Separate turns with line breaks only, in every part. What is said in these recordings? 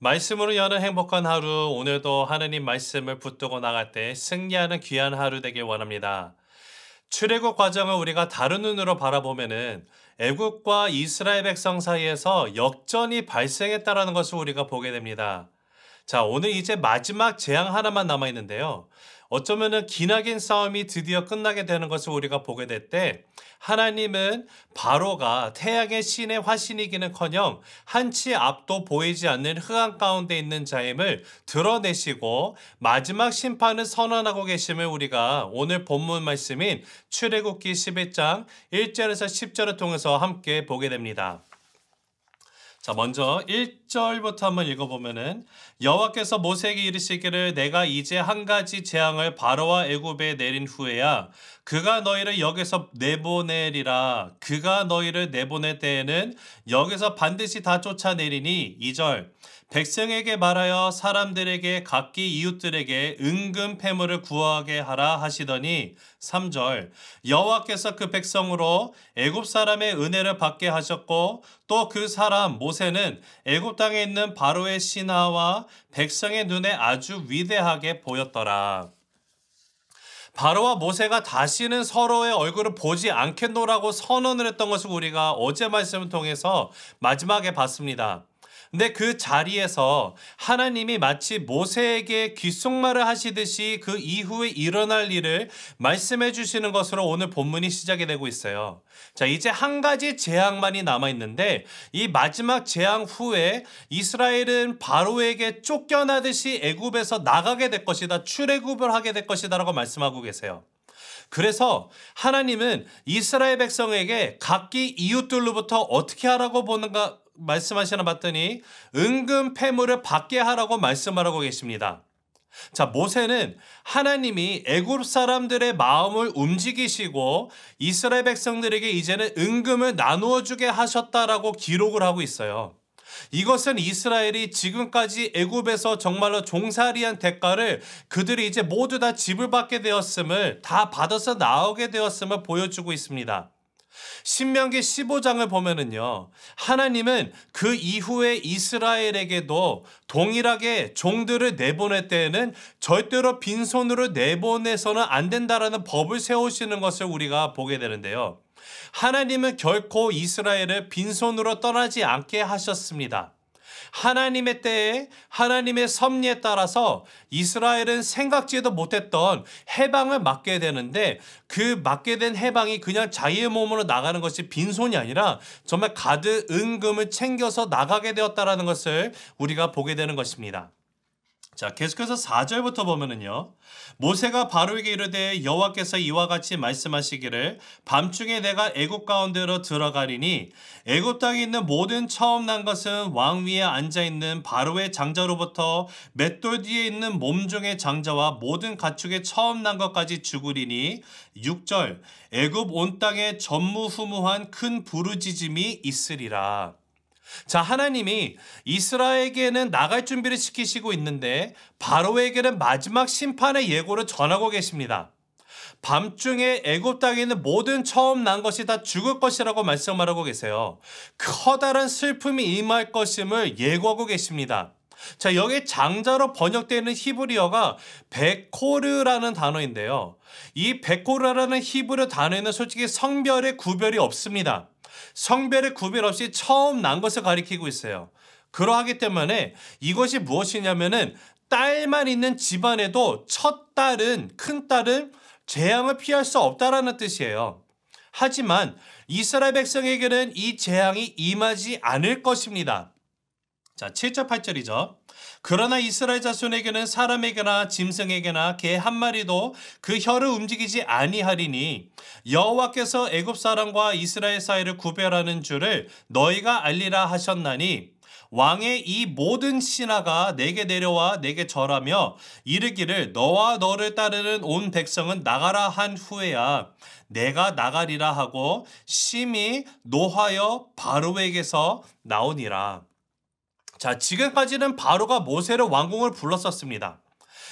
말씀으로 여는 행복한 하루, 오늘도 하느님 말씀을 붙들고 나갈 때 승리하는 귀한 하루 되길 원합니다. 출애굽 과정을 우리가 다른 눈으로 바라보면은 애굽과 이스라엘 백성 사이에서 역전이 발생했다라는 것을 우리가 보게 됩니다. 자, 오늘 이제 마지막 재앙 하나만 남아 있는데요. 어쩌면은 기나긴 싸움이 드디어 끝나게 되는 것을 우리가 보게 될 때 하나님은 바로가 태양의 신의 화신이기는커녕 한치 앞도 보이지 않는 흑암 가운데 있는 자임을 드러내시고 마지막 심판을 선언하고 계심을 우리가 오늘 본문 말씀인 출애굽기 11장 1절에서 10절을 통해서 함께 보게 됩니다. 자, 먼저 1절부터 한번 읽어보면은 여호와께서 모세에게 이르시기를 내가 이제 한 가지 재앙을 바로와 애굽에 내린 후에야 그가 너희를 여기서 내보내리라. 그가 너희를 내보낼 때에는 여기서 반드시 다 쫓아내리니 2절 백성에게 말하여 사람들에게 각기 이웃들에게 은금 패물을 구하게 하라 하시더니 3절 여호와께서 그 백성으로 애굽 사람의 은혜를 받게 하셨고 또 그 사람 모세는 애굽 땅에 있는 바로의 신하와 백성의 눈에 아주 위대하게 보였더라. 바로와 모세가 다시는 서로의 얼굴을 보지 않겠노라고 선언을 했던 것을 우리가 어제 말씀을 통해서 마지막에 봤습니다. 근데 그 자리에서 하나님이 마치 모세에게 귓속말을 하시듯이 그 이후에 일어날 일을 말씀해 주시는 것으로 오늘 본문이 시작이 되고 있어요. 자, 이제 한 가지 재앙만이 남아 있는데 이 마지막 재앙 후에 이스라엘은 바로에게 쫓겨나듯이 애굽에서 나가게 될 것이다. 출애굽을 하게 될 것이다라고 말씀하고 계세요. 그래서 하나님은 이스라엘 백성에게 각기 이웃들로부터 어떻게 하라고 보는가 말씀하시나 봤더니 은금 패물을 받게 하라고 말씀하라고 계십니다. 자, 모세는 하나님이 애굽 사람들의 마음을 움직이시고 이스라엘 백성들에게 이제는 은금을 나누어 주게 하셨다라고 기록을 하고 있어요. 이것은 이스라엘이 지금까지 애굽에서 정말로 종살이한 대가를 그들이 이제 모두 다 지불받게 되었음을 다 받아서 나오게 되었음을 보여주고 있습니다. 신명기 15장을 보면은요, 하나님은 그 이후에 이스라엘에게도 동일하게 종들을 내보낼 때에는 절대로 빈손으로 내보내서는 안 된다라는 법을 세우시는 것을 우리가 보게 되는데요. 하나님은 결코 이스라엘을 빈손으로 떠나지 않게 하셨습니다. 하나님의 때에 하나님의 섭리에 따라서 이스라엘은 생각지도 못했던 해방을 맞게 되는데 그 맞게 된 해방이 그냥 자유의 몸으로 나가는 것이 빈손이 아니라 정말 가득 은금을 챙겨서 나가게 되었다는 것을 우리가 보게 되는 것입니다. 자, 계속해서 4절부터 보면은요. 모세가 바로에게 이르되 여호와께서 이와 같이 말씀하시기를 밤중에 내가 애굽 가운데로 들어가리니 애굽 땅에 있는 모든 처음 난 것은 왕 위에 앉아 있는 바로의 장자로부터 맷돌 뒤에 있는 몸종의 장자와 모든 가축의 처음 난 것까지 죽으리니 6절 애굽 온 땅에 전무후무한 큰 부르짖음이 있으리라. 자, 하나님이 이스라엘에게는 나갈 준비를 시키시고 있는데 바로에게는 마지막 심판의 예고를 전하고 계십니다. 밤중에 애굽 땅에 있는 모든 처음 난 것이 다 죽을 것이라고 말씀하고 계세요. 커다란 슬픔이 임할 것임을 예고하고 계십니다. 자, 여기 장자로 번역되어 있는 히브리어가 베코르라는 단어인데요. 이 베코르라는 히브리 단어에는 솔직히 성별의 구별이 없습니다. 성별의 구별 없이 처음 난 것을 가리키고 있어요. 그러하기 때문에 이것이 무엇이냐면은 딸만 있는 집안에도 첫 딸은 큰 딸은 재앙을 피할 수 없다라는 뜻이에요. 하지만 이스라엘 백성에게는 이 재앙이 임하지 않을 것입니다. 자, 7절 8절이죠. 그러나 이스라엘 자손에게는 사람에게나 짐승에게나 개 한 마리도 그 혀를 움직이지 아니하리니 여호와께서 애굽 사람과 이스라엘 사이를 구별하는 줄을 너희가 알리라 하셨나니 왕의 이 모든 신하가 내게 내려와 내게 절하며 이르기를 너와 너를 따르는 온 백성은 나가라 한 후에야 내가 나가리라 하고 심히 노하여 바로에게서 나오니라. 자, 지금까지는 바로가 모세를 왕궁을 불렀었습니다.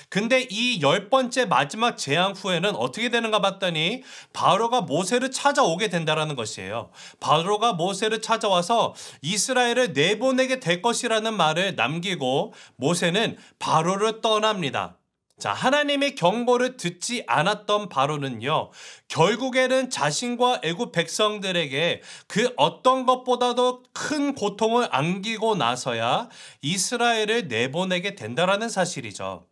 근데 이 10번째 마지막 재앙 후에는 어떻게 되는가 봤더니 바로가 모세를 찾아오게 된다라는 것이에요. 바로가 모세를 찾아와서 이스라엘을 내보내게 될 것이라는 말을 남기고 모세는 바로를 떠납니다. 자, 하나님의 경고를 듣지 않았던 바로는요, 결국에는 자신과 애굽 백성들에게 그 어떤 것보다도 큰 고통을 안기고 나서야 이스라엘을 내보내게 된다라는 사실이죠.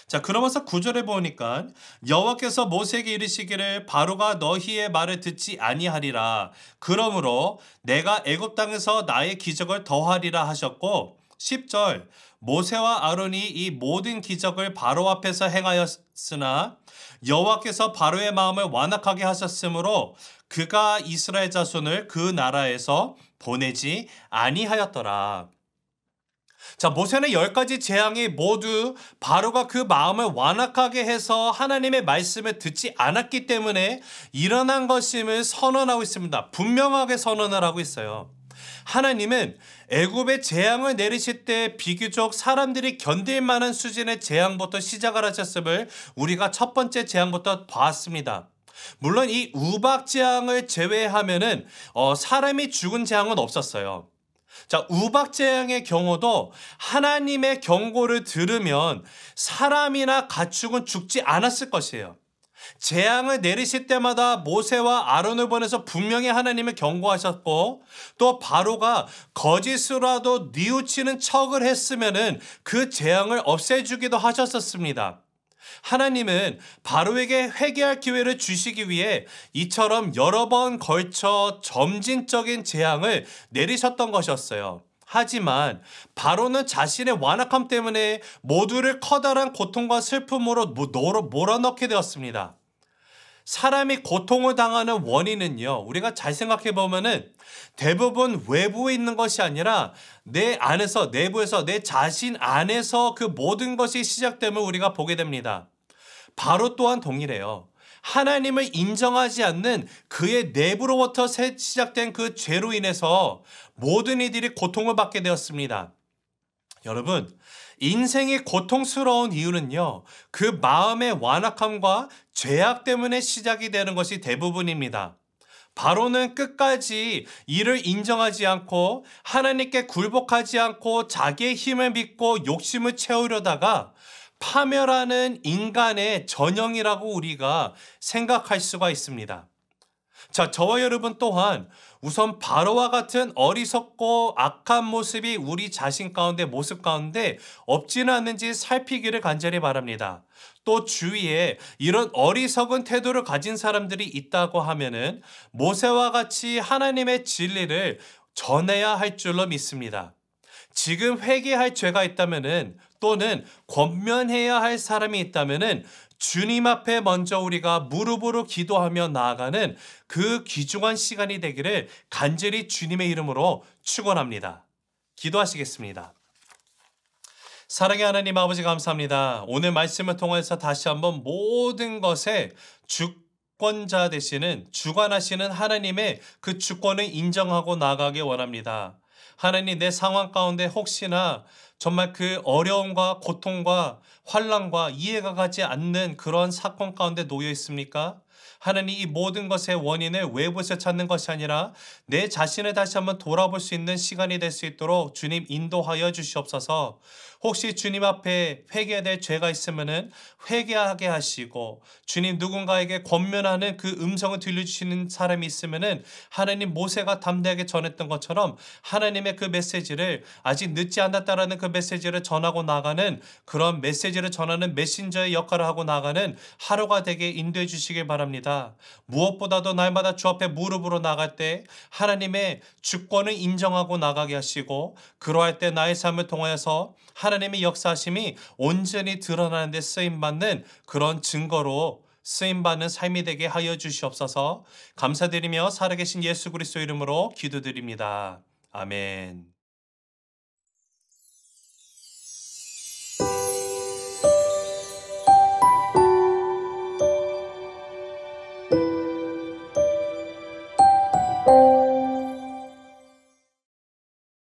자, 그러면서 9절에 보니까 여호와께서 모세에게 이르시기를 바로가 너희의 말을 듣지 아니하리라. 그러므로 내가 애굽 땅에서 나의 기적을 더하리라 하셨고, 10절 모세와 아론이 이 모든 기적을 바로 앞에서 행하였으나 여호와께서 바로의 마음을 완악하게 하셨으므로 그가 이스라엘 자손을 그 나라에서 보내지 아니하였더라. 자, 모세는 10가지 재앙이 모두 바로가 그 마음을 완악하게 해서 하나님의 말씀을 듣지 않았기 때문에 일어난 것임을 선언하고 있습니다. 분명하게 선언을 하고 있어요. 하나님은 애굽의 재앙을 내리실 때 비교적 사람들이 견딜 만한 수준의 재앙부터 시작을 하셨음을 우리가 첫 번째 재앙부터 봤습니다. 물론 이 우박 재앙을 제외하면은 사람이 죽은 재앙은 없었어요. 자, 우박 재앙의 경우도 하나님의 경고를 들으면 사람이나 가축은 죽지 않았을 것이에요. 재앙을 내리실 때마다 모세와 아론을 보내서 분명히 하나님을 경고하셨고, 또 바로가 거짓으로라도 뉘우치는 척을 했으면은 그 재앙을 없애주기도 하셨었습니다. 하나님은 바로에게 회개할 기회를 주시기 위해 이처럼 여러 번 걸쳐 점진적인 재앙을 내리셨던 것이었어요. 하지만 바로는 자신의 완악함 때문에 모두를 커다란 고통과 슬픔으로 몰아넣게 되었습니다. 사람이 고통을 당하는 원인은요, 우리가 잘 생각해 보면은 대부분 외부에 있는 것이 아니라 내 안에서, 내부에서, 내 자신 안에서 그 모든 것이 시작됨을 우리가 보게 됩니다. 바로 또한 동일해요. 하나님을 인정하지 않는 그의 내부로부터 시작된 그 죄로 인해서 모든 이들이 고통을 받게 되었습니다. 여러분, 인생이 고통스러운 이유는요, 그 마음의 완악함과 죄악 때문에 시작이 되는 것이 대부분입니다. 바로는 끝까지 이를 인정하지 않고 하나님께 굴복하지 않고 자기의 힘을 믿고 욕심을 채우려다가 파멸하는 인간의 전형이라고 우리가 생각할 수가 있습니다. 자, 저와 여러분 또한 우선 바로와 같은 어리석고 악한 모습이 우리 자신 가운데, 모습 가운데 없지는 않는지 살피기를 간절히 바랍니다. 또 주위에 이런 어리석은 태도를 가진 사람들이 있다고 하면은 모세와 같이 하나님의 진리를 전해야 할 줄로 믿습니다. 지금 회개할 죄가 있다면은, 또는 권면해야 할 사람이 있다면은 주님 앞에 먼저 우리가 무릎으로 기도하며 나아가는 그 귀중한 시간이 되기를 간절히 주님의 이름으로 축원합니다. 기도하시겠습니다. 사랑의 하나님 아버지, 감사합니다. 오늘 말씀을 통해서 다시 한번 모든 것에 주권자 되시는, 주관하시는 하나님의 그 주권을 인정하고 나가길 원합니다. 하나님, 내 상황 가운데 혹시나 정말 그 어려움과 고통과 환난과 이해가 가지 않는 그런 사건 가운데 놓여 있습니까? 하나님, 이 모든 것의 원인을 외부에서 찾는 것이 아니라 내 자신을 다시 한번 돌아볼 수 있는 시간이 될 수 있도록 주님 인도하여 주시옵소서. 혹시 주님 앞에 회개해야 될 죄가 있으면은 회개하게 하시고, 주님 누군가에게 권면하는 그 음성을 들려주시는 사람이 있으면은 하나님, 모세가 담대하게 전했던 것처럼 하나님의 그 메시지를, 아직 늦지 않았다라는 그 메시지를 전하고 나가는, 그런 메시지를 전하는 메신저의 역할을 하고 나가는 하루가 되게 인도해 주시길 바랍니다. 무엇보다도 날마다 주 앞에 무릎으로 나갈 때 하나님의 주권을 인정하고 나가게 하시고, 그러할 때 나의 삶을 통하여서 하나님의 역사하심이 온전히 드러나는 데 쓰임받는 그런 증거로 쓰임받는 삶이 되게 하여 주시옵소서. 감사드리며 살아계신 예수 그리스도 이름으로 기도드립니다. 아멘.